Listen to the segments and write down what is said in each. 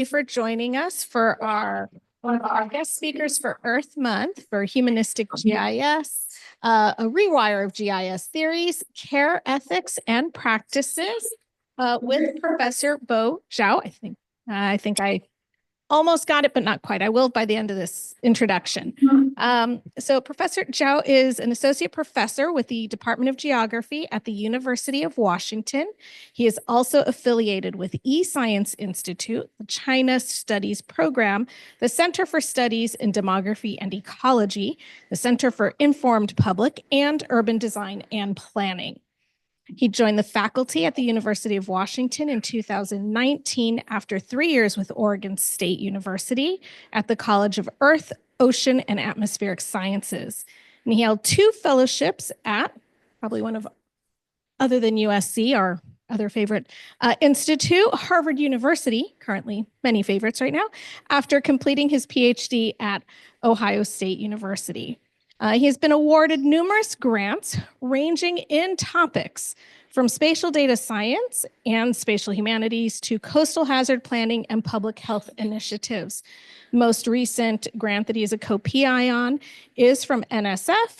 for joining us for one of our guest speakers for Earth Month for Humanistic GIS, a rewire of GIS theories, care, ethics, and practices with Professor Bo Zhao. I think I almost got it, but not quite. I will by the end of this introduction. So Professor Zhao is an associate professor with the Department of Geography at the University of Washington. He is also affiliated with eScience Institute, the China Studies Program, the Center for Studies in Demography and Ecology, the Center for Informed Public and Urban Design and Planning. He joined the faculty at the University of Washington in 2019 after 3 years with Oregon State University at the College of Earth, Ocean, and Atmospheric Sciences. And he held 2 fellowships at probably one of, other than USC, our other favorite institute, Harvard University, currently many favorites right now, after completing his PhD at Ohio State University. He has been awarded numerous grants ranging in topics from spatial data science and spatial humanities to coastal hazard planning and public health initiatives. Most recent grant that he is a co-PI on is from NSF,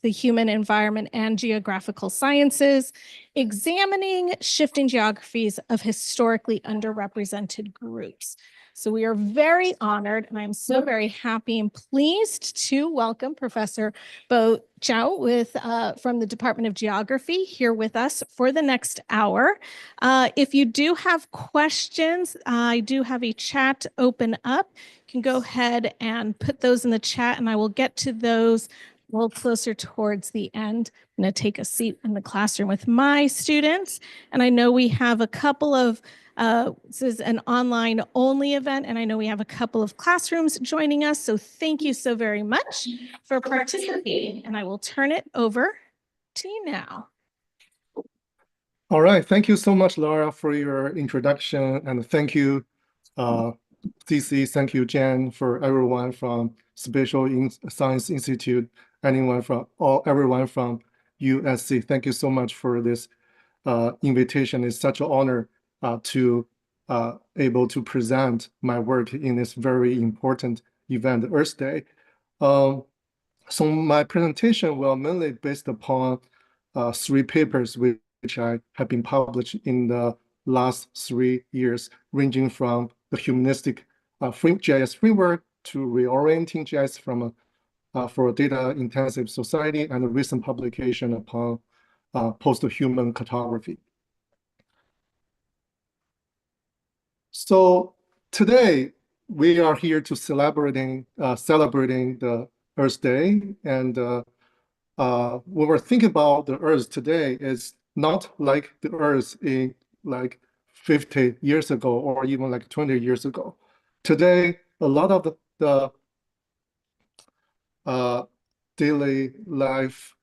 the Human, Environment, and Geographical Sciences, examining shifting geographies of historically underrepresented groups. So we are very honored, and I'm so very happy and pleased to welcome Professor Bo Zhao from the Department of Geography here with us for the next hour. If you do have questions, I do have a chat open up. You can go ahead and put those in the chat, and I will get to those a little closer towards the end. I'm going to take a seat in the classroom with my students, and I know we have a couple of this is an online only event, and I know we have a couple of classrooms joining us. So thank you so very much for participating. And I will turn it over to you now. All right. Thank you so much, Laura, for your introduction. And thank you, CC. Thank you, Jen, for everyone from Spatial Sciences Institute, everyone from USC. Thank you so much for this invitation. It's such an honor to able to present my work in this very important event, Earth Day. So my presentation will mainly based upon 3 papers which I have been published in the last 3 years, ranging from the humanistic GIS framework to reorienting GIS from for a data-intensive society, and a recent publication upon post-human cartography. So today we are here to celebrating the Earth Day, and when we're thinking about the Earth today, is not like the Earth in like 50 years ago or even like 20 years ago. Today, a lot of the daily life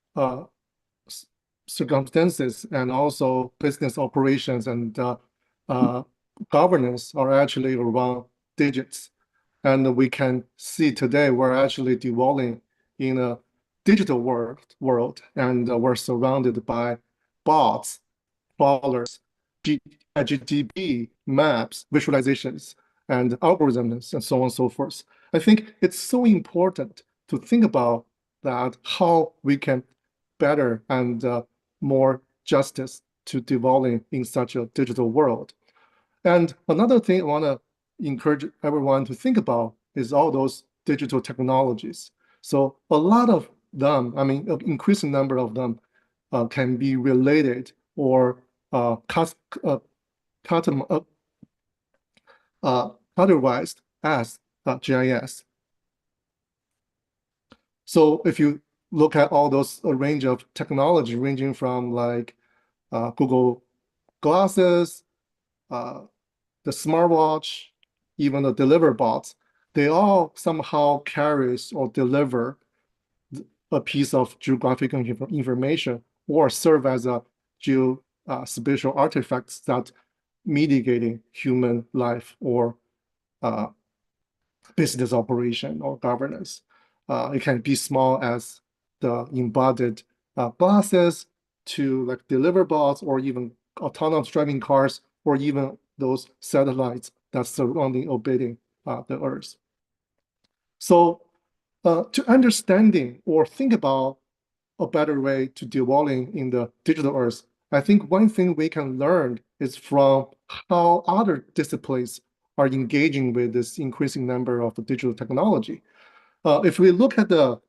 circumstances and also business operations and governance are actually around digits. And we can see today we're actually evolving in a digital world, and we're surrounded by bots, crawlers, GGB, maps, visualizations, and algorithms, and so on and so forth. I think it's so important to think about that, how we can better and more justice to devolving in such a digital world. And another thing I want to encourage everyone to think about is all those digital technologies. So a lot of them, I mean, an increasing number of them can be related or categorized as GIS. So if you look at all those range of technology, ranging from like Google Glasses, the smartwatch, even the deliver bots, they all somehow carries or deliver a piece of geographic information or serve as a geospatial artifacts that mitigating human life or business operation or governance. It can be small as the embodied glasses to like deliver bots, or even autonomous driving cars, or even those satellites that's surrounding, orbiting the Earth. So to understanding or think about a better way to dwelling in the digital Earth, I think one thing we can learn is from how other disciplines are engaging with this increasing number of digital technology. If we look at the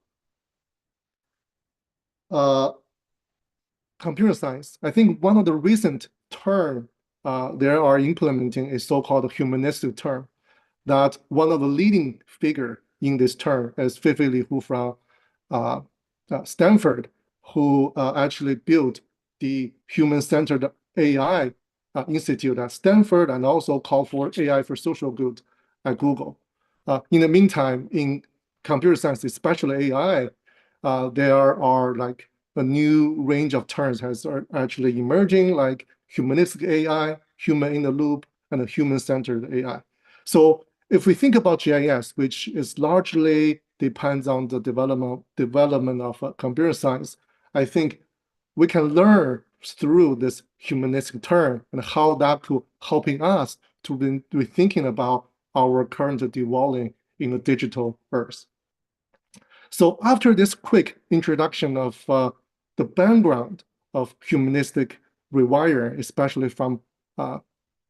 computer science, I think one of the recent term they are implementing is so-called humanistic term. That one of the leading figure in this term is Fei Li Hu from Stanford, who actually built the human-centered AI Institute at Stanford and also called for AI for social good at Google. In the meantime, in computer science, especially AI, there are like a new range of terms has actually emerging, like humanistic AI, human in the loop, and a human-centered AI. So if we think about GIS, which is largely depends on the development of computer science, I think we can learn through this humanistic term and how that could helping us to be thinking about our current dwelling in the digital Earth. So after this quick introduction of the background of humanistic rewiring, especially from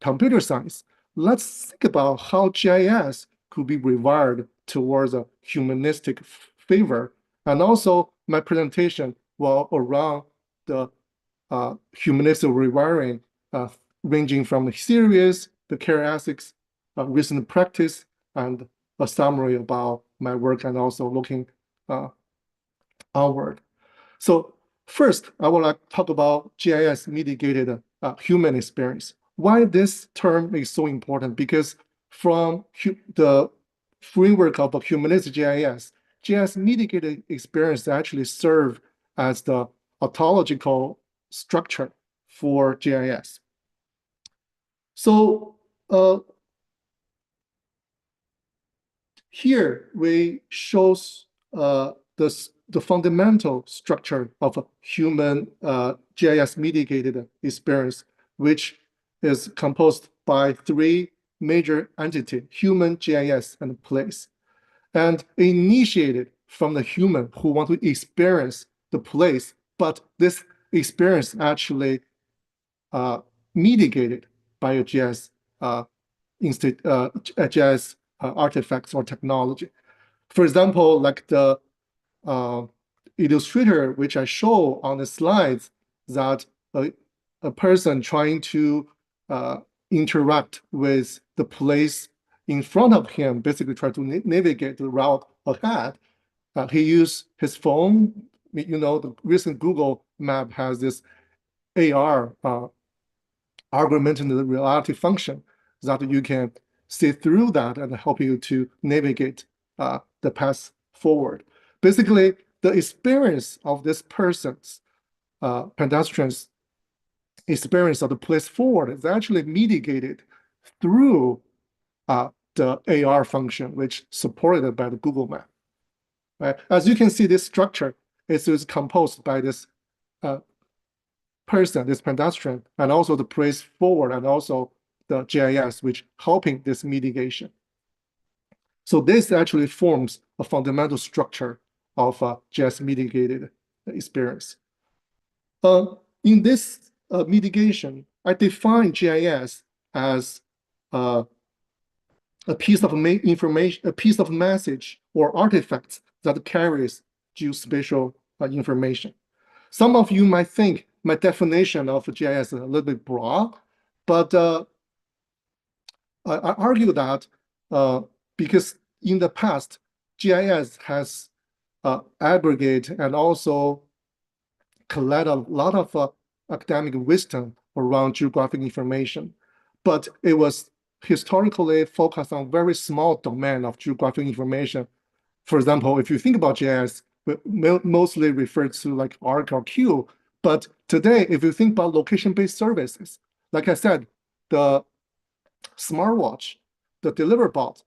computer science, let's think about how GIS could be rewired towards a humanistic favor. And also my presentation will around the humanistic rewiring ranging from the theories, the characteristics, recent practice, and a summary about my work and also looking onward. So first, I would like to talk about GIS mitigated human experience. Why this term is so important? Because from the framework of a humanistic GIS mitigated experience actually serve as the ontological structure for GIS. So here we shows the fundamental structure of a human GIS mitigated experience, which is composed by three major entities: human, GIS, and place. And initiated from the human who want to experience the place, but this experience actually mitigated by a GIS GIS artifacts or technology. For example, like the illustrator which I show on the slides, that a person trying to interact with the place in front of him, basically try to navigate the route ahead. He used his phone. You know, the recent Google map has this AR augmented reality function that you can see through that and help you to navigate the path forward. Basically, the experience of this person's pedestrian's experience of the place forward is actually mitigated through the AR function, which supported by the Google map. Right? As you can see, this structure is composed by this person, this pedestrian, and also the place forward, and also the GIS, which helping this mitigation. So this actually forms a fundamental structure of GIS mitigated experience. In this mitigation, I define GIS as a piece of information, a piece of message or artifacts that carries geospatial information. Some of you might think my definition of GIS is a little bit broad, but I argue that because in the past, GIS has aggregated and also collect a lot of academic wisdom around geographic information, but it was historically focused on very small domain of geographic information. For example, if you think about GIS, we mostly refer to like ARC or Q, but today, if you think about location-based services, like I said, the smartwatch, the delivery bot,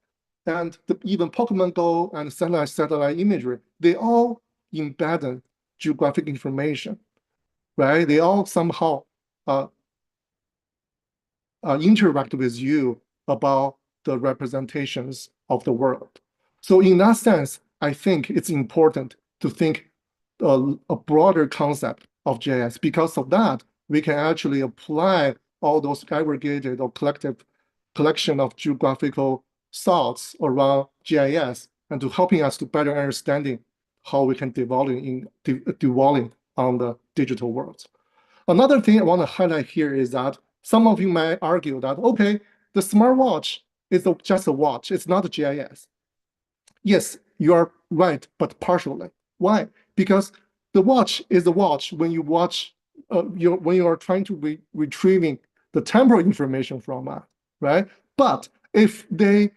and even Pokemon Go and satellite imagery, they all embed geographic information, right? They all somehow interact with you about the representations of the world. So in that sense, I think it's important to think a broader concept of GIS. Because of that, we can actually apply all those aggregated or collection of geographical thoughts around GIS and to helping us to better understanding how we can devolve on the digital world. Another thing I want to highlight here is that some of you might argue that, okay, the smartwatch is just a watch, it's not a GIS. Yes, you are right, but partially. Why? Because the watch is a watch when you watch, when you are trying to retrieving the temporal information from it, right? But if they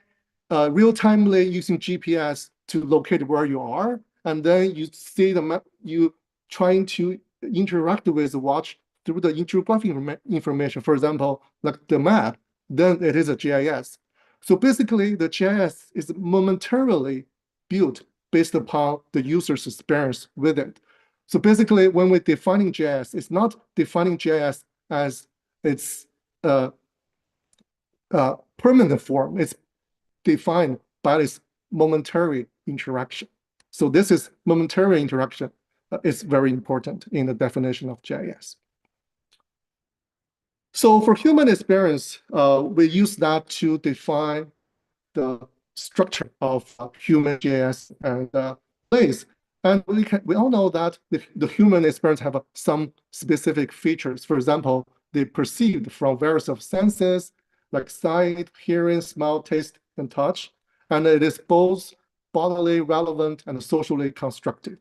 real-timely using GPS to locate where you are, and then you see the map, you trying to interact with the watch through the geographic information, for example, like the map, then it is a GIS. So basically, the GIS is momentarily built based upon the user's experience with it. So basically, when we're defining GIS, it's not defining GIS as its permanent form. It's defined by its momentary interaction. So this is momentary interaction is very important in the definition of GIS. So for human experience, we use that to define the structure of human GIS and place. And we all know that the human experience have some specific features. For example, they perceived from various of senses like sight, hearing, smell, taste, and touch. And it is both bodily relevant and socially constructed.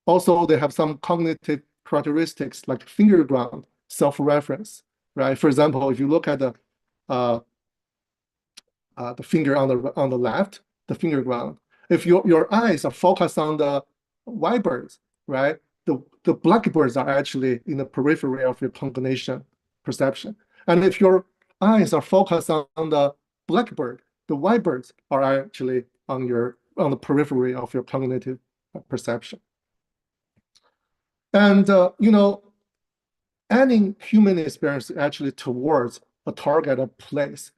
Also, they have some cognitive characteristics like finger ground, self-reference, right? For example, if you look at the finger on the left, the finger ground. If your eyes are focused on the white birds, right? The black birds are actually in the periphery of your cognition perception. And if your eyes are focused on the black bird, the white birds are actually on the periphery of your cognitive perception. And adding human experience actually towards a target or place.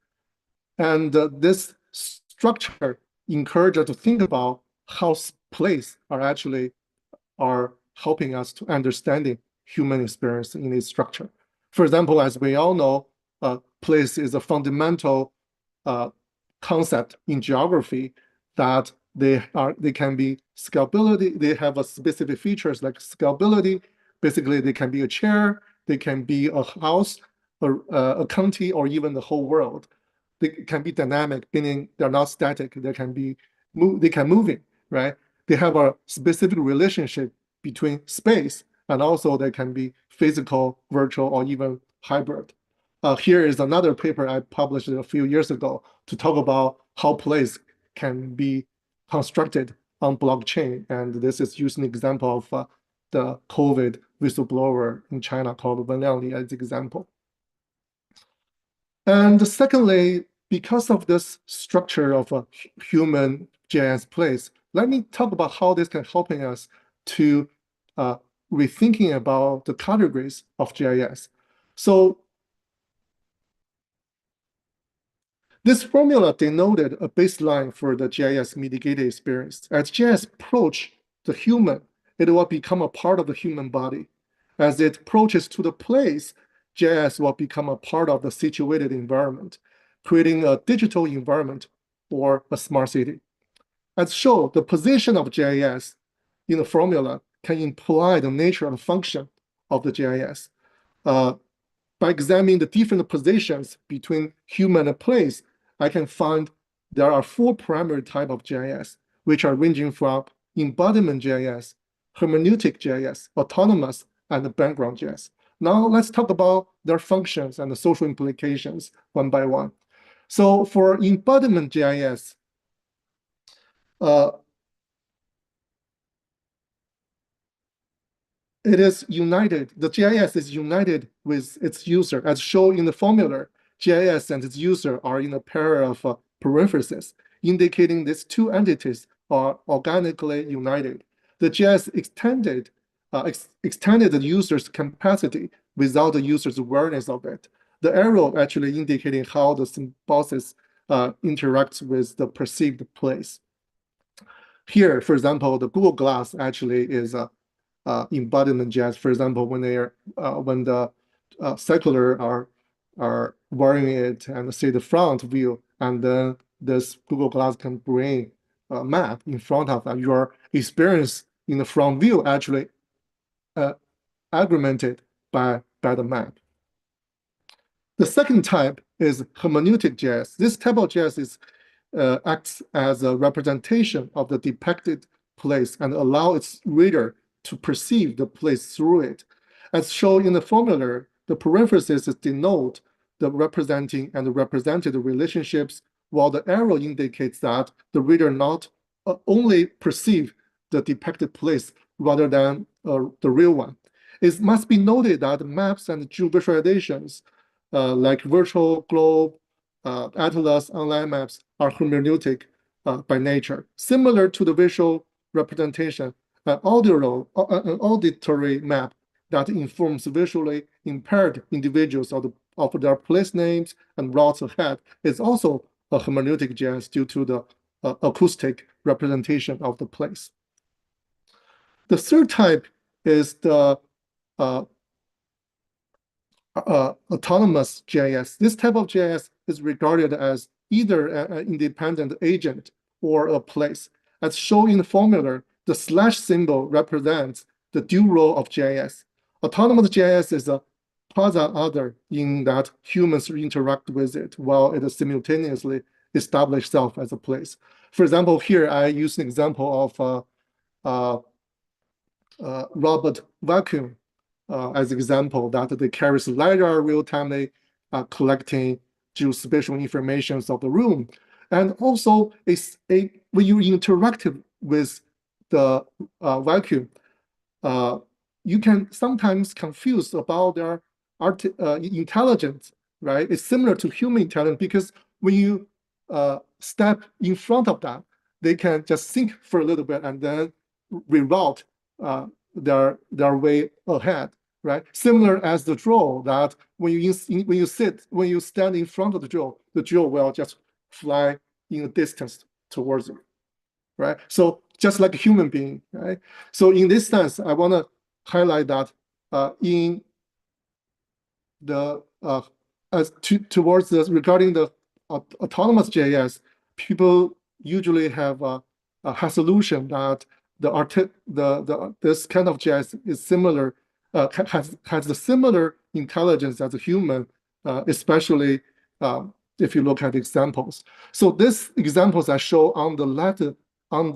And this structure encourages us to think about how place are helping us to understanding human experience in its structure. For example, as we all know, place is a fundamental concept in geography that they can be scalability. They have a specific features like scalability. Basically, they can be a chair, they can be a house, a county, or even the whole world. They can be dynamic, meaning they're not static. They can moving, right? They have a specific relationship between space, and also they can be physical, virtual, or even hybrid. Here is another paper I published a few years ago to talk about how place can be constructed on blockchain. And this is using an example of the COVID whistleblower in China called Wen Liangli as example. And secondly, because of this structure of a human GIS place, let me talk about how this can helping us to rethinking about the categories of GIS. So this formula denoted a baseline for the GIS mitigated experience. As GIS approach the human, it will become a part of the human body. As it approaches to the place, GIS will become a part of the situated environment, creating a digital environment or a smart city. As shown, the position of GIS in the formula can imply the nature and function of the GIS. By examining the different positions between human and place, I can find there are 4 primary types of GIS, which are ranging from embodiment GIS, hermeneutic GIS, autonomous, and background GIS. Now let's talk about their functions and the social implications one by one. So for embodiment GIS, it is united, the GIS is united with its user. As shown in the formula, GIS and its user are in a pair of parentheses, indicating these two entities are organically united. The GIS extended the user's capacity without the user's awareness of it. The arrow actually indicating how the symbiosis interacts with the perceived place. Here, for example, the Google Glass actually is a embodiment GIS. For example, when the cycler are wearing it and see the front view, and then this Google Glass can bring a map in front of that. Your experience in the front view actually augmented by the map. The second type is hermeneutic GIS. This type of GIS acts as a representation of the depicted place and allow its reader to perceive the place through it. As shown in the formula, the parentheses denote the representing and the represented relationships, while the arrow indicates that the reader not only perceive the depicted place rather than the real one. It must be noted that maps and geovisualizations like virtual globe, atlas, online maps are hermeneutic by nature. Similar to the visual representation, an auditory map that informs visually impaired individuals of their place names and routes ahead is also a hermeneutic GIS due to the acoustic representation of the place. The third type is the autonomous GIS. This type of GIS is regarded as either an independent agent or a place. As shown in the formula, the slash symbol represents the dual role of GIS. Autonomous GIS is a quasi-other in that humans interact with it while it simultaneously establishes itself as a place. For example, here I use an example of robot vacuum as example that they carries LiDAR real-time collecting geospatial information of the room. And also when you interact with the vacuum, you can sometimes confuse about their intelligence, right? It's similar to human intelligence because when you step in front of that, they can just think for a little bit and then reroute their way ahead, right? Similar as the drone, that when you stand in front of the drone will just fly in a distance towards you, right? So just like a human being, right? So in this sense, I want to highlight that in the regarding the autonomous GIS, people usually have a solution that this kind of GIS is similar, has the similar intelligence as a human, especially if you look at examples. So these examples I show on the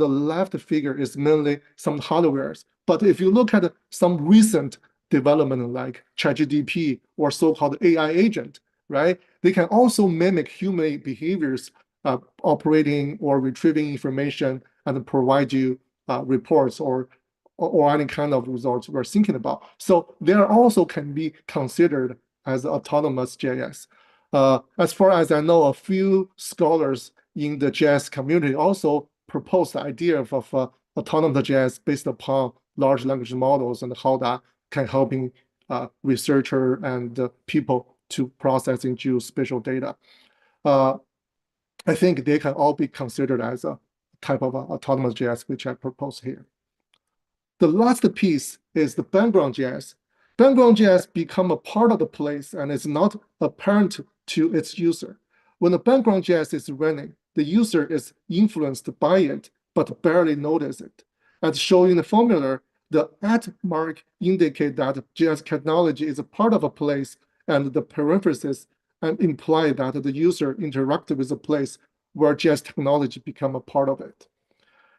left figure is mainly some hardwares. But if you look at some recent development like ChatGPT or so-called AI agent, right? They can also mimic human behaviors, operating or retrieving information and provide you reports or any kind of results we're thinking about. So there also can be considered as autonomous GIS. As far as I know, a few scholars in the GIS community also proposed the idea of autonomous GIS based upon large language models and how that can help researchers and people to processing geospatial data. I think they can all be considered as a type of autonomous GIS, which I propose here. The last piece is the background GIS. Background GIS become a part of the place and is not apparent to its user. When the background GIS is running, the user is influenced by it, but barely notice it. As shown in the formula, the @ mark indicate that GIS technology is a part of a place, and the parentheses imply that the user interacted with a place where GIS technology become a part of it.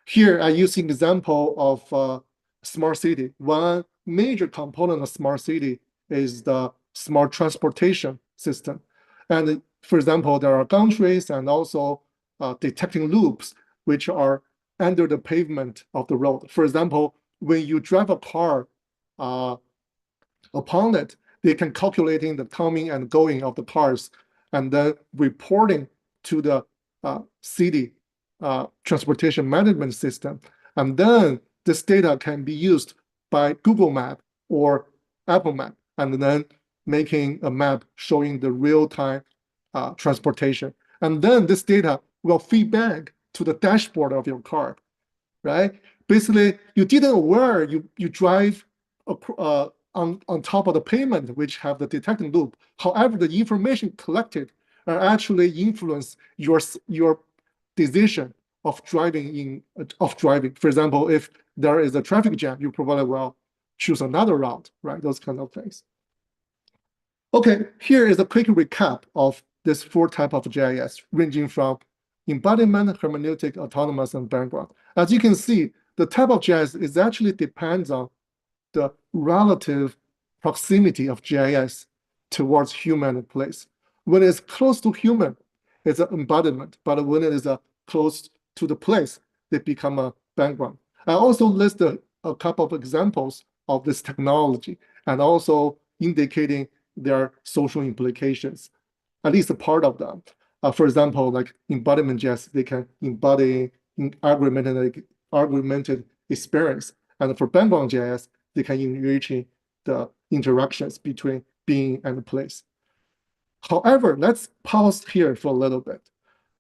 Here, I use an example of smart city. One major component of smart city is the smart transportation system. And for example, there are gantries and also detecting loops, which are under the pavement of the road. For example, when you drive a car upon it, they can calculating the coming and going of the cars and then reporting to the city transportation management system. And then this data can be used by Google Map or Apple Map, and then making a map showing the real-time transportation. And then this data will feed back to the dashboard of your car, right? Basically, you didn't aware you drive on top of the pavement, which have the detecting loop. However, the information collected are actually influence your decision of driving. For example, if there is a traffic jam, you probably will choose another route, right? Those kind of things. Okay, here is a quick recap of this 4 type of GIS, ranging from embodiment, hermeneutic, autonomous, and background. As you can see, the type of GIS is actually depends on the relative proximity of GIS towards human and place. When it's close to human, it's an embodiment, but when it is close to the place, they become a background. I also list a couple of examples of this technology and also indicating their social implications, at least a part of them. For example, like embodiment GIS, they can embody augmented experience. And for background GIS, they can enrich the interactions between being and place. However, let's pause here for a little bit.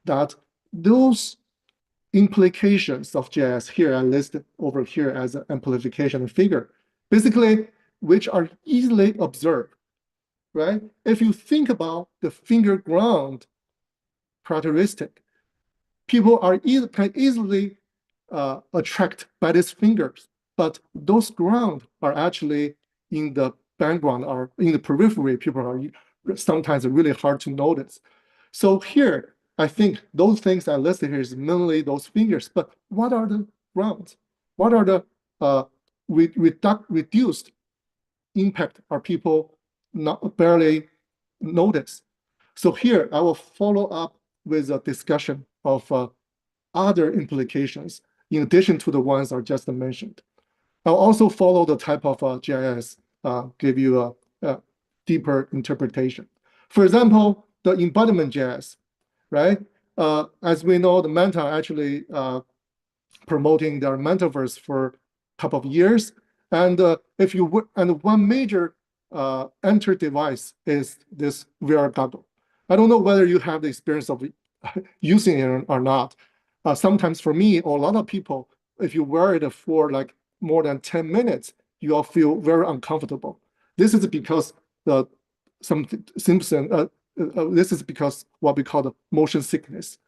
That those implications of GIS here are listed over here as an amplification figure, basically, which are easily observed, right? If you think about the finger ground characteristic, people can easily attracted by these fingers, but those ground are actually in the background or in the periphery. People are sometimes really hard to notice. So here, I think those things I listed here is mainly those fingers, but what are the grounds? What are the reduced impact are people not barely notice? So here, I will follow up with a discussion of other implications in addition to the ones I just mentioned. I'll also follow the type of GIS, give you a deeper interpretation. For example, the embodiment GIS, right? As we know, the Meta actually promoting their metaverse for a couple of years. And one major enter device is this VR goggle. I don't know whether you have the experience of using it or not. Sometimes for me or a lot of people, if you wear it for like more than 10 minutes, you'll feel very uncomfortable. This is because this is because what we call the motion sickness.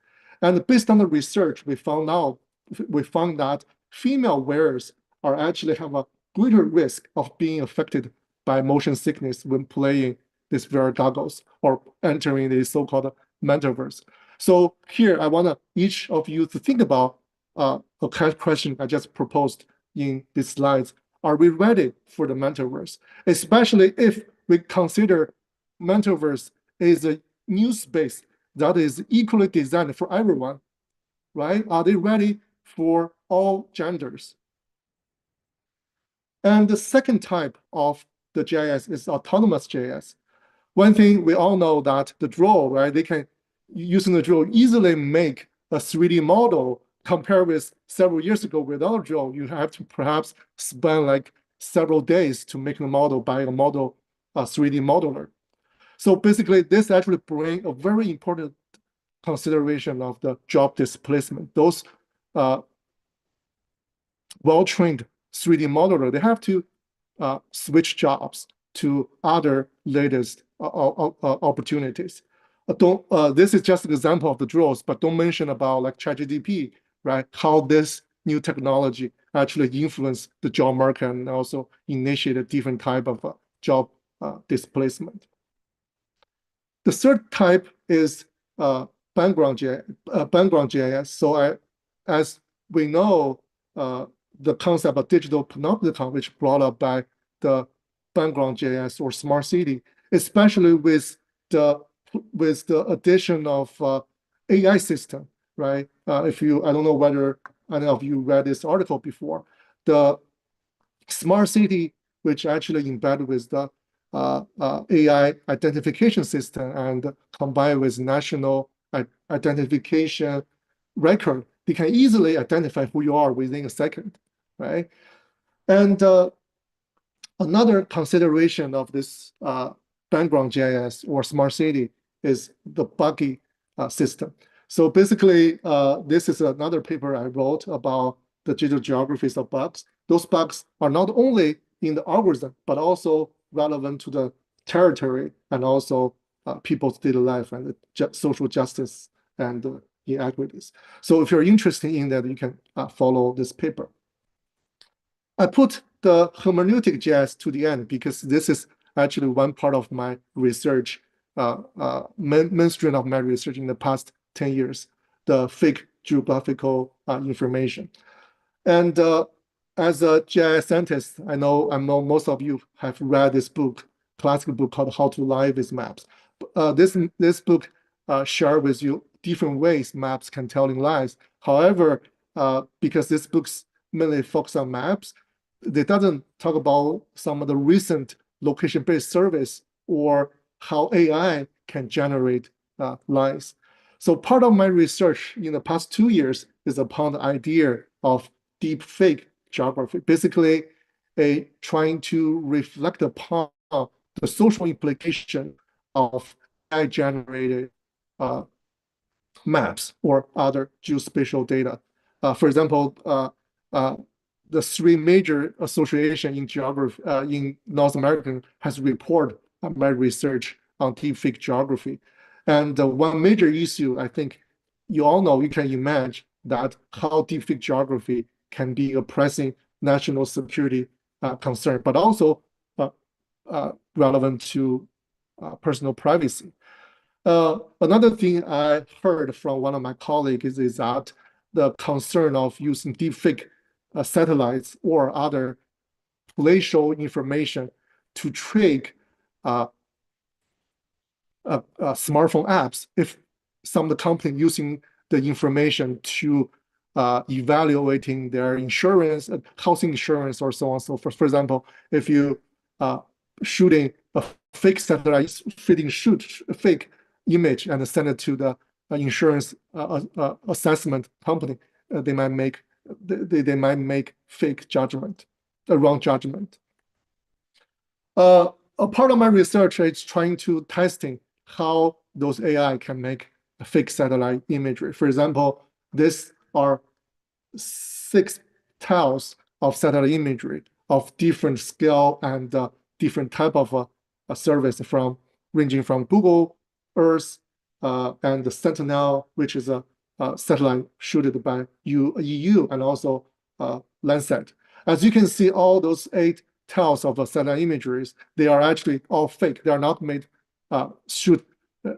And based on the research, we found that female wearers are actually have a greater risk of being affected by motion sickness when playing these VR goggles or entering the so-called metaverse. So here, I want each of you to think about a question I just proposed in these slides. Are we ready for the metaverse? Especially if we consider metaverse is a new space that is equally designed for everyone, right? Are they ready for all genders? And the second type of the GIS is autonomous GIS. One thing we all know that the drone, right? They can, using the drone, easily make a 3D model compared with several years ago without a drone. You have to perhaps spend like several days to make the model by a 3D modeler. So basically, this actually brings a very important consideration of the job displacement. Those well-trained 3D modeler, they have to switch jobs to other latest opportunities. This is just an example of the drones, but don't mention about like ChatGPT, right? How this new technology actually influence the job market and also initiate a different type of job displacement. The third type is background GIS. So as we know, the concept of digital panopticon, which brought up by the background GIS or smart city, especially with the addition of AI system, right? I don't know whether any of you read this article before, the smart city, which actually embedded with the AI identification system and combined with national identification record, they can easily identify who you are within a second, right? And another consideration of this background GIS or smart city is the buggy system. So basically, this is another paper I wrote about the digital geographies of bugs. Those bugs are not only in the algorithm, but also relevant to the territory and also people's daily life and social justice and inequities. So if you're interested in that, you can follow this paper. I put the Humanistic GIS to the end because this is actually one part of my research, mainstream of my research in the past 10 years, the fake geographical information. And as a GIS scientist, I know most of you have read this book, classic book called How to Live with Maps. This book shares with you different ways maps can tell in lies. However, because this book's mainly focus on maps, it doesn't talk about some of the recent location-based service or how AI can generate lines. So part of my research in the past 2 years is upon the idea of deep fake geography, basically trying to reflect upon the social implication of AI-generated maps or other geospatial data. For example, the 3 major associations in geography in North America has reported my research on deepfake geography. And one major issue, I think you all know, you can imagine that how deepfake geography can be a pressing national security concern, but also relevant to personal privacy. Another thing I heard from one of my colleagues is that the concern of using deepfake satellites or other glacial information to trick smartphone apps. If some of the company using the information to evaluating their insurance, housing insurance, or so on and so forth. For example, if you shooting a fake satellite, fake image and send it to the insurance assessment company, they might make fake judgment, a wrong judgment. A part of my research is trying to testing how those AI can make fake satellite imagery. For example, these are 6 tiles of satellite imagery of different scale and different type of a service ranging from Google Earth and the Sentinel, which is a satellite shooted by EU and also Landsat. As you can see, all those 8 tiles of satellite imageries, they are actually all fake. They are not made shoot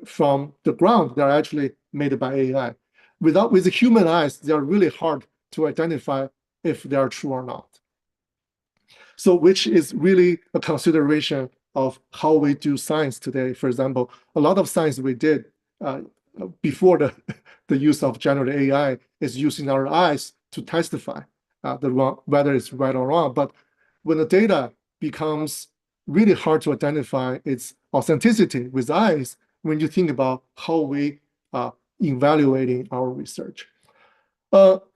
from the ground. They are actually made by AI. With the human eyes, they are really hard to identify if they are true or not. So which is really a consideration of how we do science today. For example, a lot of science we did before the use of generative AI is using our eyes to testify whether it's right or wrong. But when the data becomes really hard to identify its authenticity with eyes, when you think about how we evaluating our research.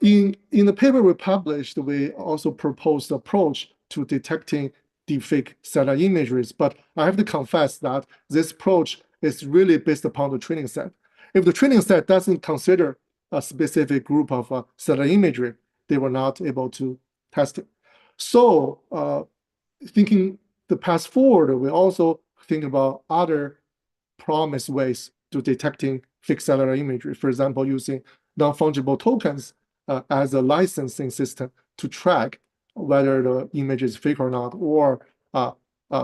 In the paper we published, we also proposed an approach to detecting deepfake satellite imageries, but I have to confess that this approach is really based upon the training set. If the training set doesn't consider a specific group of satellite imagery, they were not able to test it. So thinking the path forward, we also think about other promised ways to detecting fake satellite imagery. For example, using non-fungible tokens as a licensing system to track whether the image is fake or not, or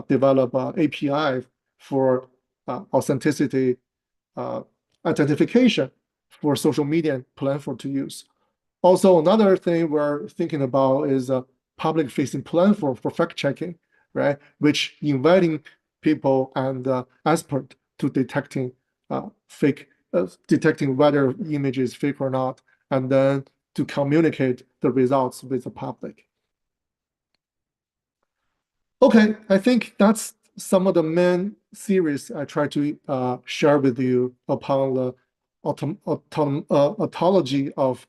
develop an API for authenticity identification for social media platform to use. Also, another thing we're thinking about is a public-facing platform for fact-checking, right? Which inviting people and experts to detecting detecting whether image is fake or not, and then to communicate the results with the public. Okay, I think that's some of the main theories I try to share with you upon the ontology of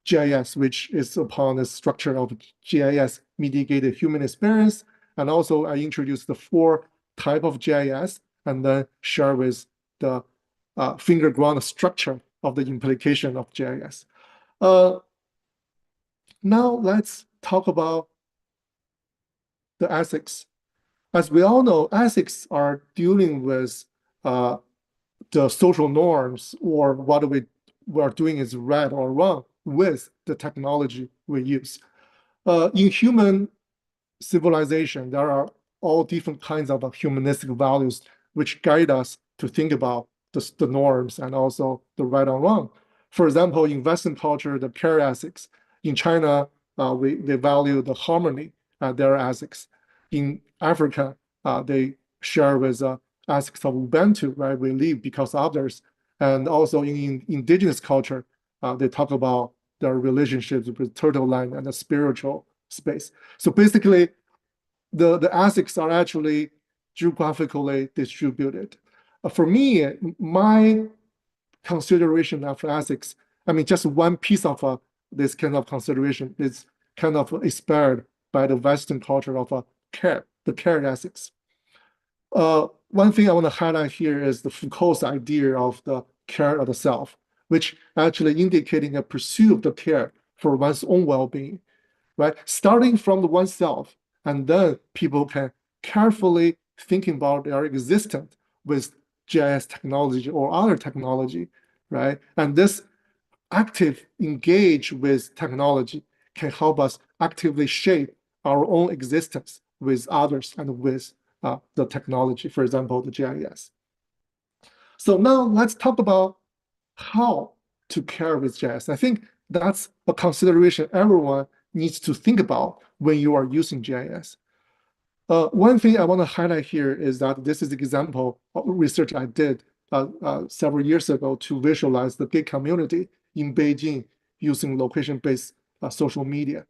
GIS, which is upon the structure of GIS mitigated human experience. And also I introduced the 4 types of GIS and then share with the finger ground structure of the implication of GIS. Now let's talk about the ethics. As we all know, ethics are dealing with the social norms, or what we are doing is right or wrong with the technology we use. In human civilization, there are all different kinds of humanistic values which guide us to think about the norms and also the right or wrong. For example, in Western culture, the care ethics. In China, they value the harmony, their ethics. In Africa, they share with ethics of Ubuntu, right? We live because of others. And also in indigenous culture, they talk about their relationships with turtle land and the spiritual space. So basically, the ethics are actually geographically distributed. For me, my consideration of ethics, I mean, just one piece of this kind of consideration is kind of inspired by the Western culture of care, the care ethics. One thing I want to highlight here is the Foucault's idea of the care of the self, which actually indicating a pursuit of care for one's own well-being, right? Starting from the oneself, and then people can carefully think about their existence with GIS technology or other technology, right? And this active engage with technology can help us actively shape our own existence with others and with the technology, for example, the GIS. So now let's talk about how to care with GIS. I think that's a consideration everyone needs to think about when you are using GIS. One thing I want to highlight here is that this is an example of research I did several years ago to visualize the gay community in Beijing using location-based social media.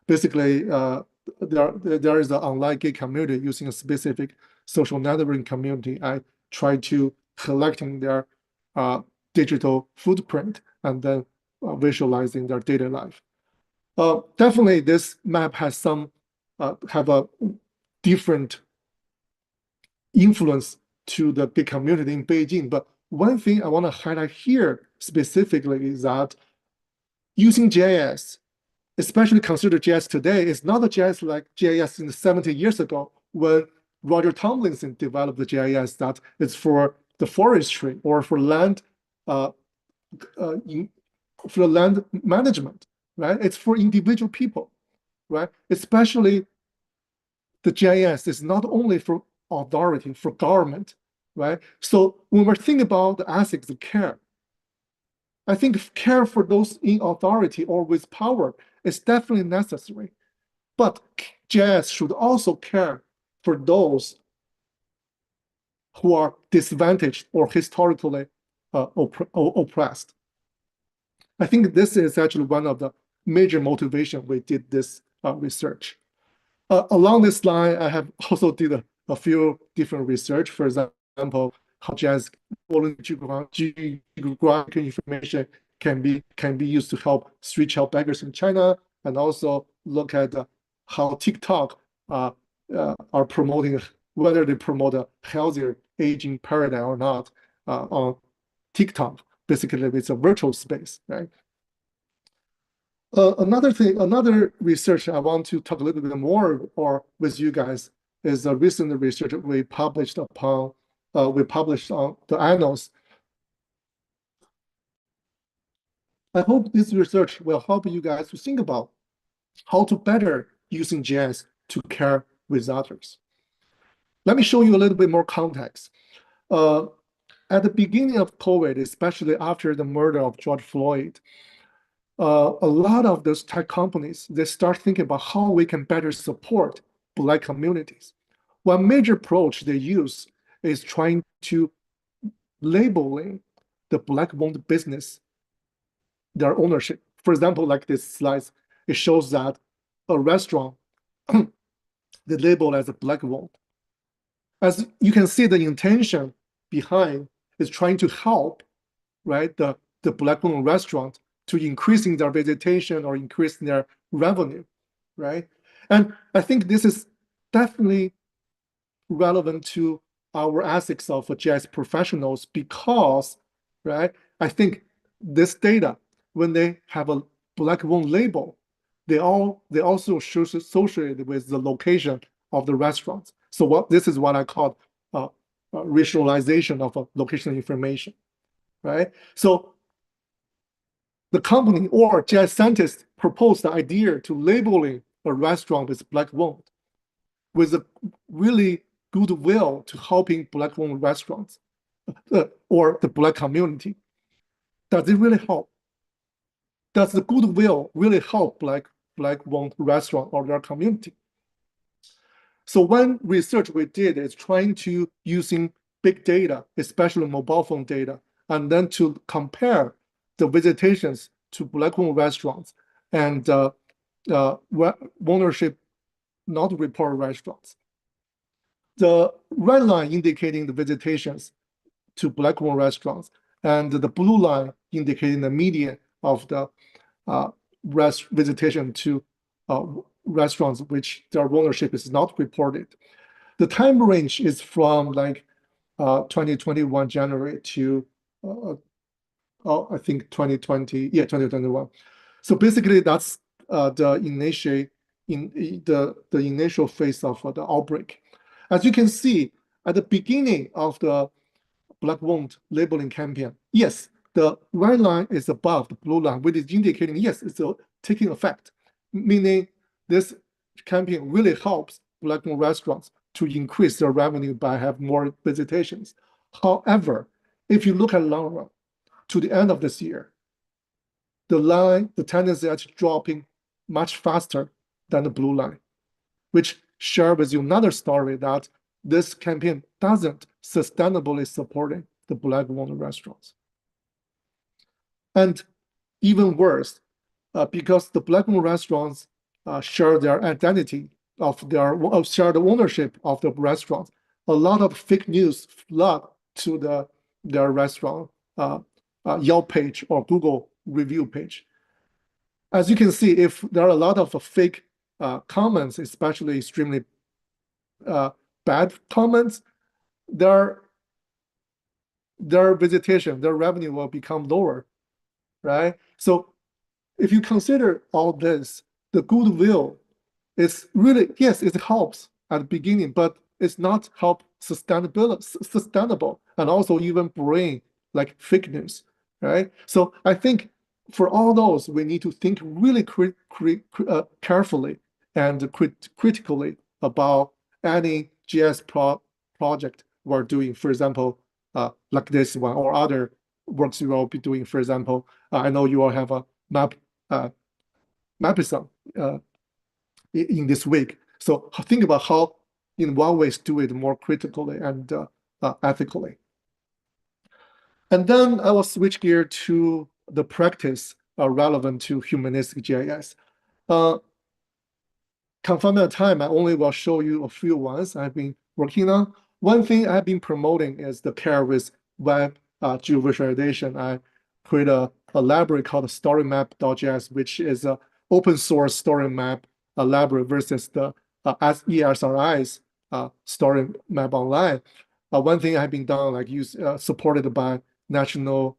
Basically, there is an online gay community using a specific social networking community. I tried to collecting their digital footprint and then visualizing their daily life. Definitely, this map has some have a different influence to the big community in Beijing. But one thing I want to highlight here specifically is that using GIS, especially consider GIS today, is not a GIS like GIS in 70 years ago when Roger Tomlinson developed the GIS that is for the forestry or for land for land management, right? It's for individual people, right? Especially the GIS is not only for authority, for government, right? So when we're thinking about the ethics of care, I think care for those in authority or with power is definitely necessary. But GIS should also care for those who are disadvantaged or historically oppressed. I think this is actually one of the major motivations we did this research. Along this line, I have also did a few different research. For example, how GIS geographic information can be used to help street child beggars in China, and also look at how TikTok are promoting, whether they promote a healthier aging paradigm or not on TikTok. Basically, it's a virtual space, right? Another research I want to talk a little bit more or with you guys is a recent research we published on the annals. I hope this research will help you guys to think about how to better using GIS to care with others. Let me show you a little bit more context. At the beginning of COVID, especially after the murder of George Floyd, a lot of those tech companies, they start thinking about how we can better support Black communities. One major approach they use is trying to labeling the Black-owned business, their ownership. For example, like this slide, it shows that a restaurant, they label as a Black-owned. As you can see, the intention behind is trying to help, right, the Black-owned restaurant to increasing their visitation or increasing their revenue, right? And I think this is definitely relevant to our ethics of GIS professionals because right? I think this data, when they have a black wall label, they also associated with the location of the restaurants. So this is what I call racialization of location information, right? So the company or GIS scientists proposed the idea to labeling a restaurant with black wall with a really goodwill to helping black owned restaurants or the black community. Does it really help? Does the goodwill really help black owned restaurant or their community? So one research we did is trying to using big data, especially mobile phone data, and then to compare the visitations to black owned restaurants and ownership not reported restaurants. The red line indicating the visitations to black owned restaurants, and the blue line indicating the median of the visitation to restaurants which their ownership is not reported. The time range is from like 2021 January to I think 2021. So basically that's the initial phase of the outbreak. As you can see, at the beginning of the black wound labeling campaign, yes, the red line is above the blue line, which is indicating, yes, it's taking effect, meaning this campaign really helps black wound restaurants to increase their revenue by having more visitations. However, if you look at long run, to the end of this year, the tendency is dropping much faster than the blue line, which share with you another story that this campaign doesn't sustainably supporting the black owned restaurants. And even worse, because the black owned restaurants share their identity share the ownership of the restaurants, a lot of fake news flood to their restaurant Yelp page or Google review page. As you can see, if there are a lot of fake comments, especially extremely bad comments, their visitation, their revenue will become lower, right? So if you consider all this, the goodwill is really, yes, it helps at the beginning, but it's not help sustainable and also even bring like fake news, right? So I think for all those, we need to think really carefully and critically about any GIS project we're doing, for example, like this one or other works you will be doing. For example, I know you all have a mapism in this week. So think about how, in one way, do it more critically and ethically. And then I will switch gear to the practice relevant to humanistic GIS. Confinement time, I only will show you a few ones I've been working on. One thing I've been promoting is the care with web geovisualization. I create a library called storymap.js, which is an open source story map library versus the ESRI's story map online. One thing I've been done, like supported by National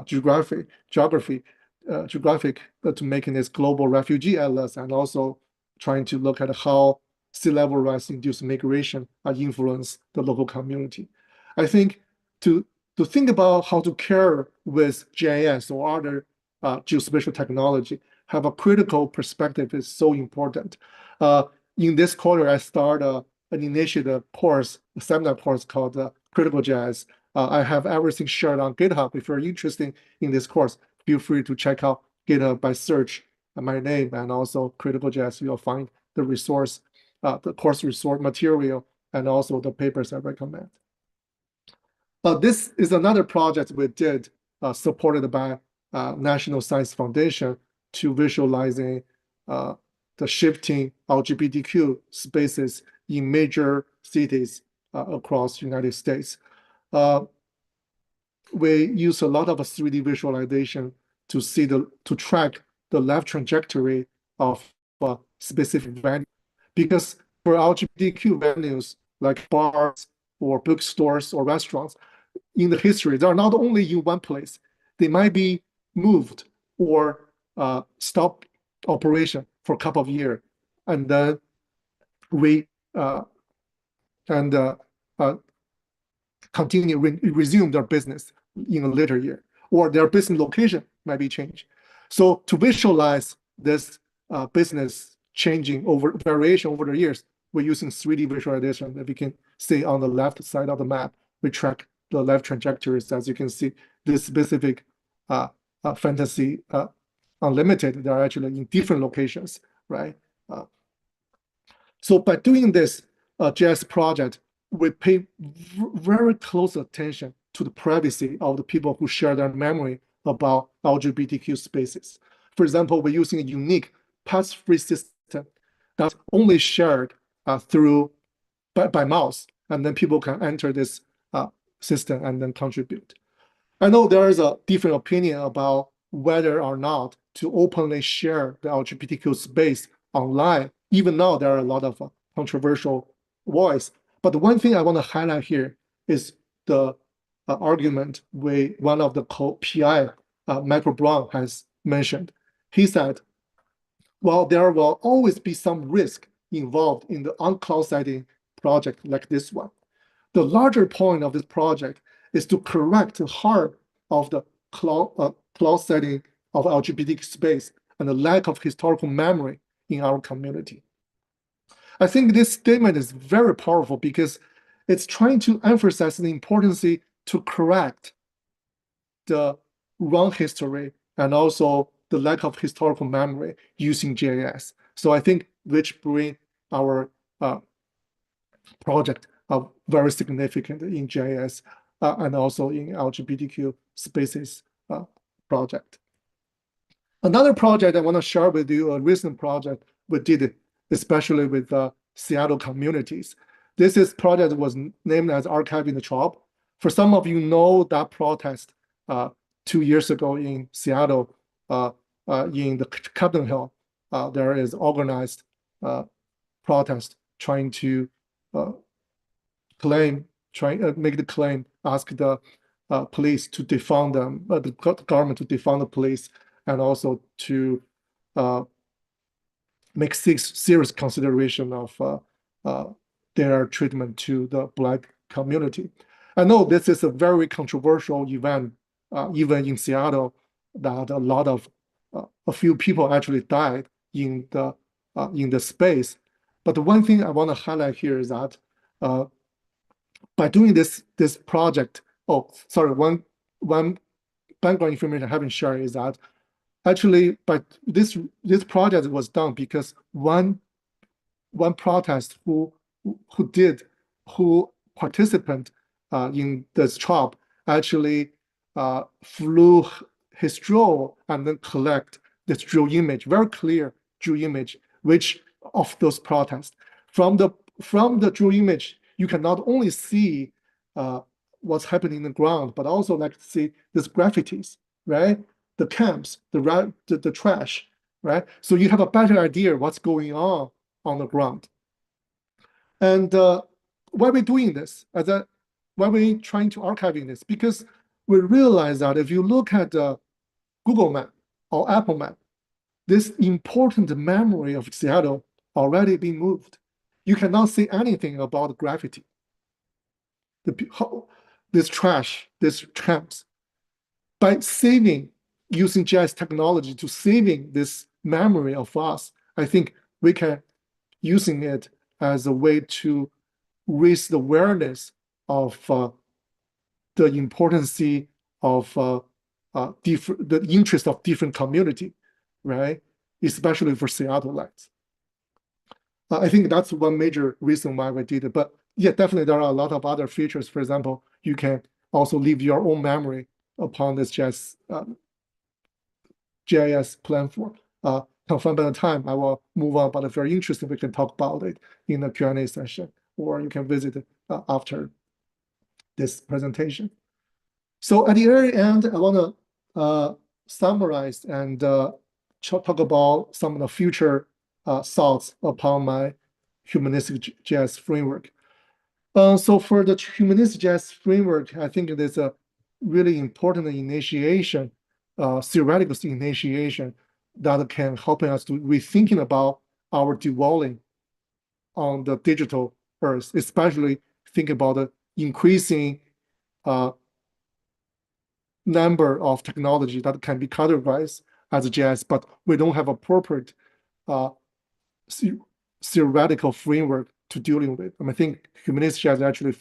Geographic to making this global refugee atlas, and also trying to look at how sea level rise induced migration influence the local community. I think to think about how to care with GIS or other geospatial technology, have a critical perspective is so important. In this quarter, I started an initiative course, a seminar course called Critical GIS. I have everything shared on GitHub. If you're interested in this course, feel free to check out GitHub by search my name and also Critical GIS. You'll find the resource, the course resource material, and also the papers I recommend. This is another project we did supported by National Science Foundation to visualizing the shifting LGBTQ spaces in major cities across the United States. We use a lot of 3D visualization to track the life trajectory of specific venue. Because for LGBTQ venues like bars or bookstores or restaurants, in the history, they're not only in one place. They might be moved or stop operation for a couple of years, and then we and continue resume their business in a later year, or their business location might be changed. So to visualize this business changing variation over the years, we're using 3D visualization that we can see on the left side of the map. We track the life trajectories. As you can see, this specific fantasy unlimited, they're actually in different locations, right? So by doing this GIS project, we pay very close attention to the privacy of the people who share their memory about LGBTQ spaces. For example, we're using a unique pass-free system that's only shared by mouse, and then people can enter this system and then contribute. I know there is a different opinion about whether or not to openly share the LGBTQ space online. Even now, there are a lot of controversial voice. But the one thing I want to highlight here is the argument one of the PI, Michael Brown, has mentioned. He said, well, there will always be some risk involved in the on-cloud setting project like this one. The larger point of this project is to correct the harm of the cloud setting of LGBT space and the lack of historical memory in our community. I think this statement is very powerful because it's trying to emphasize the importance to correct the wrong history and also the lack of historical memory using GIS. So I think which bring our project very significant in GIS and also in LGBTQ spaces project. Another project I want to share with you, a recent project we did, especially with Seattle communities. This project was named as Archiving the Trop. For some of you know that protest 2 years ago in Seattle, in the Capitol Hill, there is organized protest trying to make the claim, ask the police to defund them, the government to defund the police, and also to make serious consideration of their treatment to the Black community. I know this is a very controversial event, even in Seattle, that a few people actually died in the space. But the one thing I want to highlight here is that by doing this project, one background information I haven't shared is that actually, but this project was done because one protest who participant in this job actually flew his drone and then collect this drone image, very clear drone image, which of those protests. From the drone image, you can not only see what's happening in the ground, but also like see these graffitis, right? The camps, the trash, right? So you have a better idea what's going on the ground. And why are we doing this? Why are we trying to archiving this? Because we realize that if you look at Google Map or Apple Map, this important memory of Seattle already been moved. You cannot see anything about graffiti. This trash, this camps. By using GIS technology to saving this memory of us, I think we can using it as a way to raise the awareness of the importance of the interest of different community, right? Especially for Seattleites. I think that's one major reason why we did it. But yeah, definitely there are a lot of other features. For example, you can also leave your own memory upon this GIS platform. Confirmed by the time, I will move on, but if you're interested, we can talk about it in the Q&A session, or you can visit it after this presentation. So at the very end, I want to summarize and talk about some of the future thoughts upon my Humanistic GIS framework. So for the Humanistic GIS framework, I think it is a really important initiation, theoretical initiation that can help us to rethinking about our dwelling on the digital Earth, especially think about the increasing number of technology that can be categorized as GIS, but we don't have appropriate theoretical framework to dealing with. I think Humanistic GIS actually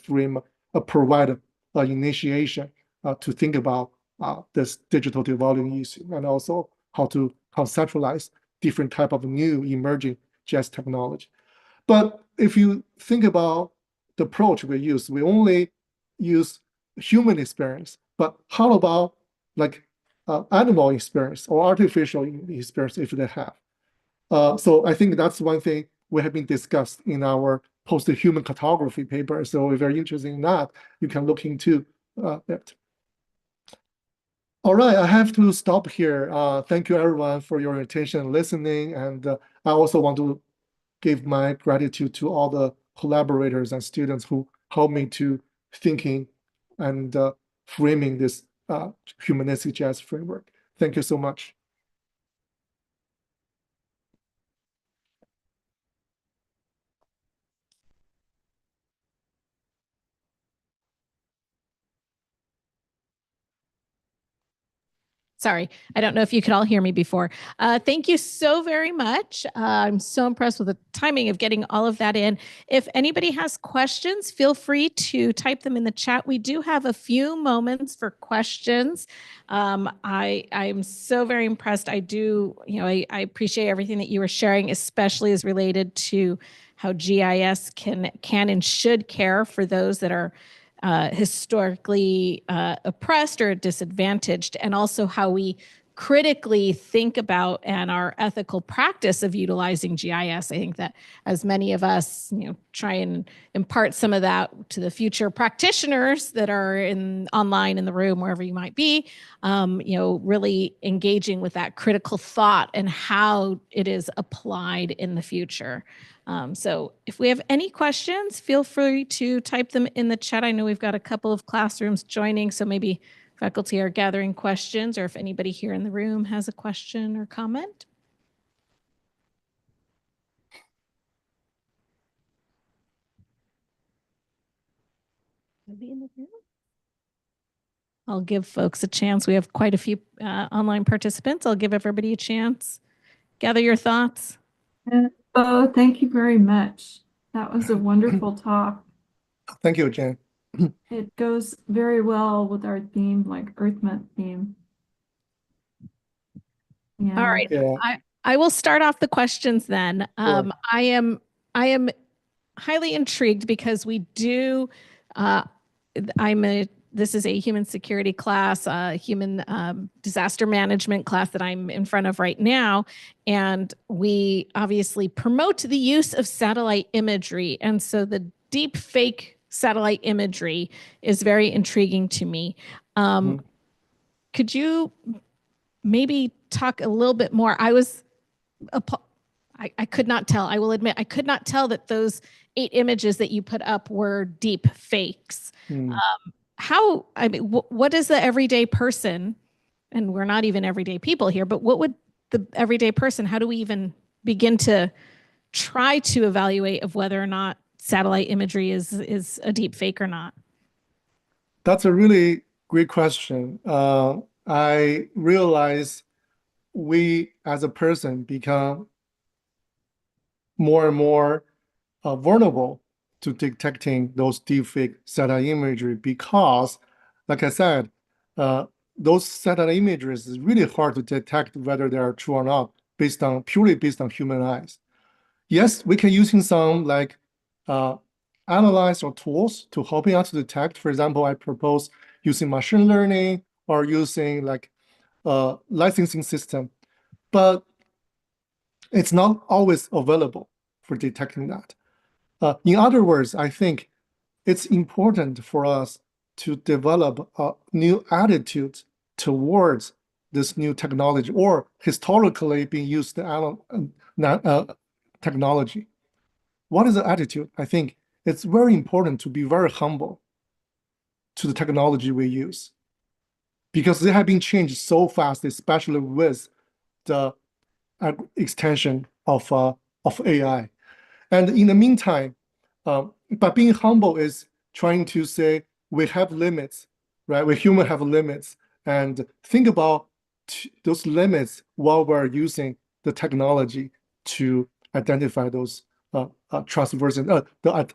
provide an initiation to think about this digital dwelling issue, and also how to conceptualize different type of new emerging GIS technology. But if you think about the approach we use, we only use human experience, but how about like animal experience or artificial experience if they have? So I think that's one thing we have been discussed in our post-human cartography paper. So if you're interested in that, you can look into it. All right, I have to stop here. Thank you everyone for your attention and listening. And I also want to give my gratitude to all the collaborators and students who helped me to thinking and framing this humanistic GIS framework. Thank you so much. Sorry, I don't know if you could all hear me before. Thank you so very much. I'm so impressed with the timing of getting all of that in. If anybody has questions, feel free to type them in the chat. We do have a few moments for questions. I'm so very impressed. I appreciate everything that you were sharing, especially as related to how GIS can and should care for those that are historically oppressed or disadvantaged, and also how we critically think about and our ethical practice of utilizing GIS. I think that as many of us, try and impart some of that to the future practitioners that are online in the room, wherever you might be, really engaging with that critical thought and how it is applied in the future. So if we have any questions, feel free to type them in the chat. I know we've got a couple of classrooms joining, so maybe faculty are gathering questions, or if anybody here in the room has a question or comment. I'll give folks a chance. We have quite a few online participants. I'll give everybody a chance. Gather your thoughts. Oh, thank you very much. That was a wonderful talk. Thank you, Jen. It goes very well with our theme, like Earth Month theme. Yeah. All right. Yeah. I will start off the questions then. Sure. I am highly intrigued because we do. This is a human security class, human disaster management class that I'm in front of right now. And we obviously promote the use of satellite imagery. And so the deep fake satellite imagery is very intriguing to me. Could you maybe talk a little bit more? I could not tell. I will admit, I could not tell that those 8 images that you put up were deep fakes. What is the everyday person, and we're not even everyday people here, but what would the everyday person, how do we even begin to try to evaluate of whether or not satellite imagery is a deep fake or not? That's a really great question. I realize we as a person become more and more vulnerable to detecting those deepfake satellite imagery because, like I said, those satellite images is really hard to detect whether they are true or not purely based on human eyes. Yes, we can using some like analyze or tools to helping us to detect. For example, I propose using machine learning or using like licensing system, but it's not always available for detecting that. In other words, I think it's important for us to develop a new attitude towards this new technology or historically being used technology. What is the attitude? I think it's very important to be very humble to the technology we use, because they have been changed so fast, especially with the extension of AI. And in the meantime, but being humble is trying to say we have limits, right? We humans have limits, and think about those limits while we're using the technology to identify those trustworthy, the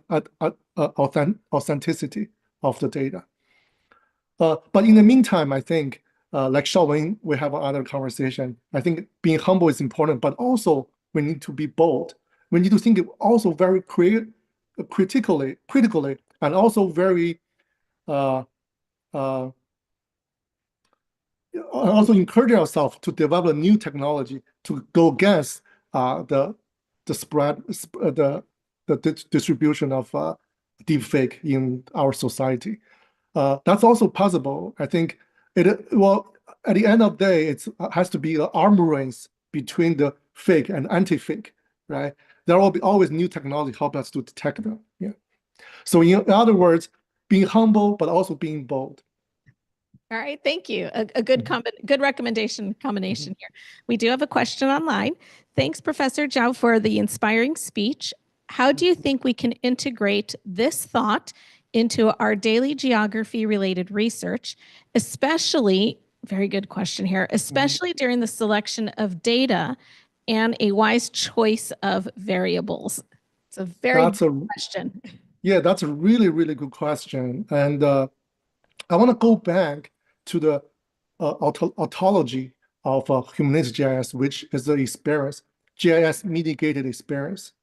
authenticity of the data. But in the meantime, I think, like Xiaowen, we have another conversation. I think being humble is important, but also we need to be bold. We need to think also very critically, and also very also encourage ourselves to develop a new technology to go against the distribution of deepfake in our society. That's also possible. I think well, at the end of the day, it has to be an arm race between the fake and anti-fake, right? There will be always new technology help us to detect them. Yeah. So in other words, being humble, but also being bold. All right, thank you. A good good recommendation combination here. We do have a question online. Thanks, Professor Zhao, for the inspiring speech. How do you think we can integrate this thought into our daily geography-related research, especially, very good question here, especially during the selection of data and a wise choice of variables? It's a very good question. Yeah, that's a really, really good question. And I want to go back to the ontology of Humanistic GIS, which is the experience, GIS mitigated experience.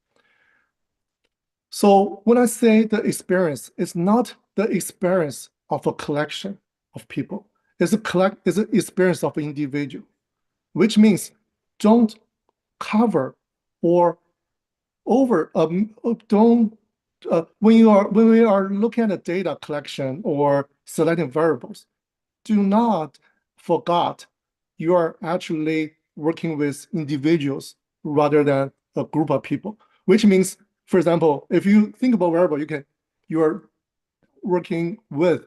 So when I say the experience, it's not the experience of a collection of people. It's an experience of an individual, which means don't cover or over don't when we are looking at a data collection or selecting variables, do not forget you are actually working with individuals rather than a group of people. Which means, for example, if you think about variable, you are working with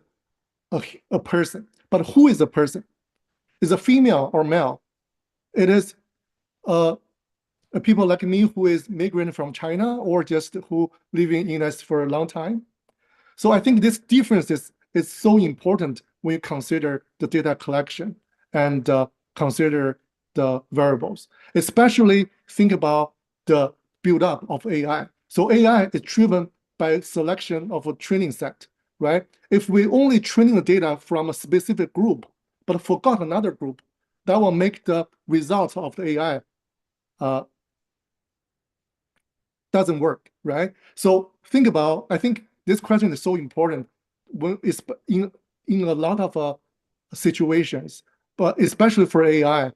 a person. But who is a person? Is a female or male? It is people like me who is migrating from China or just who living in us for a long time. So I think this difference is so important when you consider the data collection and consider the variables, especially think about the build-up of AI. So AI is driven by selection of a training set, right? If we only training the data from a specific group, but forgot another group, that will make the results of the AI doesn't work, right? So think about, I think this question is so important when it's in a lot of situations, but especially for AI,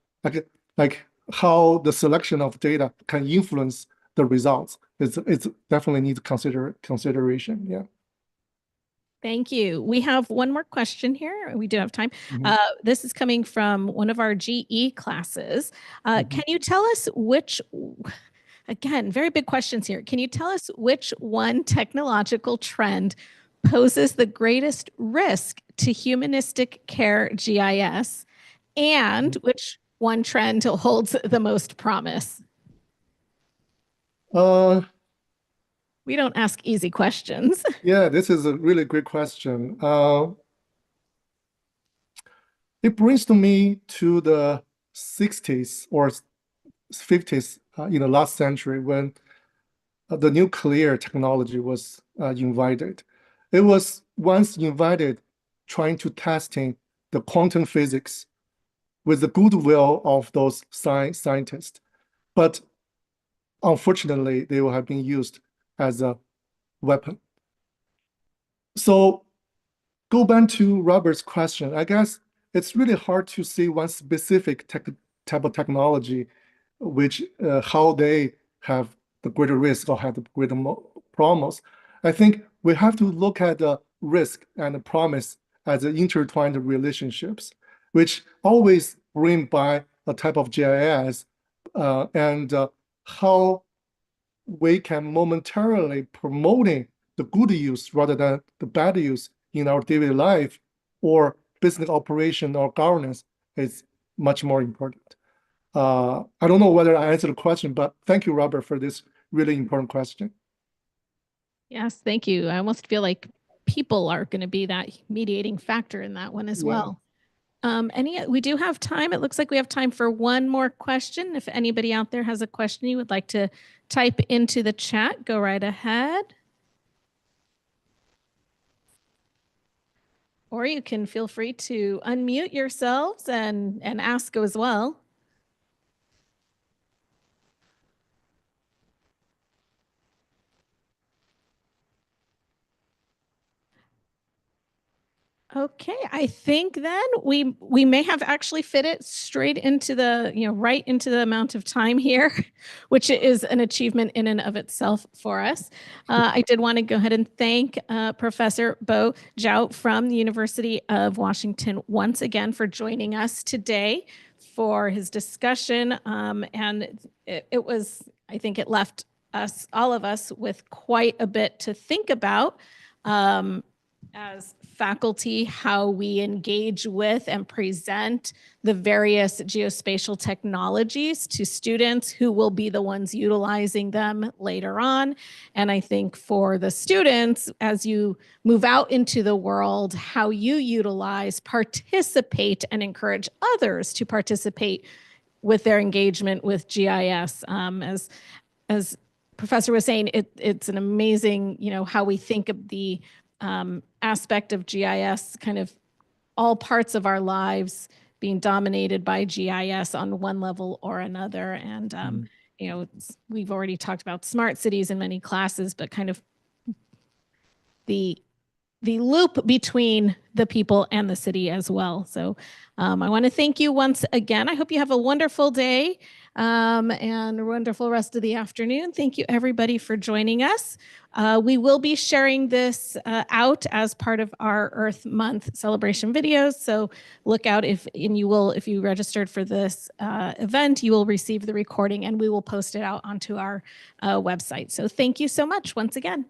like how the selection of data can influence the results. It's definitely needs consideration. Yeah. Thank you. We have one more question here. We do have time. This is coming from one of our GE classes. Can you tell us which, again, very big questions here. Can you tell us which one technological trend poses the greatest risk to humanistic care GIS, and which one trend holds the most promise? We don't ask easy questions. Yeah, this is a really great question. It brings to me to the 60s or 50s in the last century when the nuclear technology was invited. It was once invited trying to testing the quantum physics with the goodwill of those scientists. But unfortunately, they will have been used as a weapon. So go back to Robert's question. I guess it's really hard to see one specific type of technology which how they have the greater risk or have the greater promise. I think we have to look at the risk and the promise as intertwined relationships, which always bring by a type of GIS and how we can momentarily promoting the good use rather than the bad use in our daily life or business operation or governance is much more important. I don't know whether I answered the question, but thank you, Robert, for this really important question. Yes, thank you. I almost feel like people are going to be that mediating factor in that one as well. We do have time. It looks like we have time for one more question. If anybody out there has a question you would like to type into the chat, go right ahead. Or you can feel free to unmute yourselves and ask as well. Okay, I think then we may have actually fit it straight into the, right into the amount of time here, which is an achievement in and of itself for us. I did want to go ahead and thank Professor Bo Zhao from the University of Washington once again for joining us today for his discussion. And it was, I think it left us, all of us, with quite a bit to think about. As faculty, how we engage with and present the various geospatial technologies to students who will be the ones utilizing them later on. And I think for the students, as you move out into the world, how you utilize, participate, and encourage others to participate with their engagement with GIS. As Professor was saying, it's an amazing, how we think of the aspect of GIS, kind of all parts of our lives being dominated by GIS on one level or another. And, we've already talked about smart cities in many classes, but kind of the loop between the people and the city as well. So I want to thank you once again. I hope you have a wonderful day and a wonderful rest of the afternoon. Thank you, everybody, for joining us. We will be sharing this out as part of our Earth Month celebration videos. So look out if you registered for this event, you will receive the recording and we will post it out onto our website. So thank you so much once again.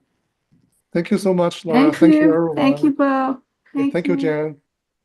Thank you so much, Laura. Thank you, everyone. thank you, Bo. Thank you, Jen.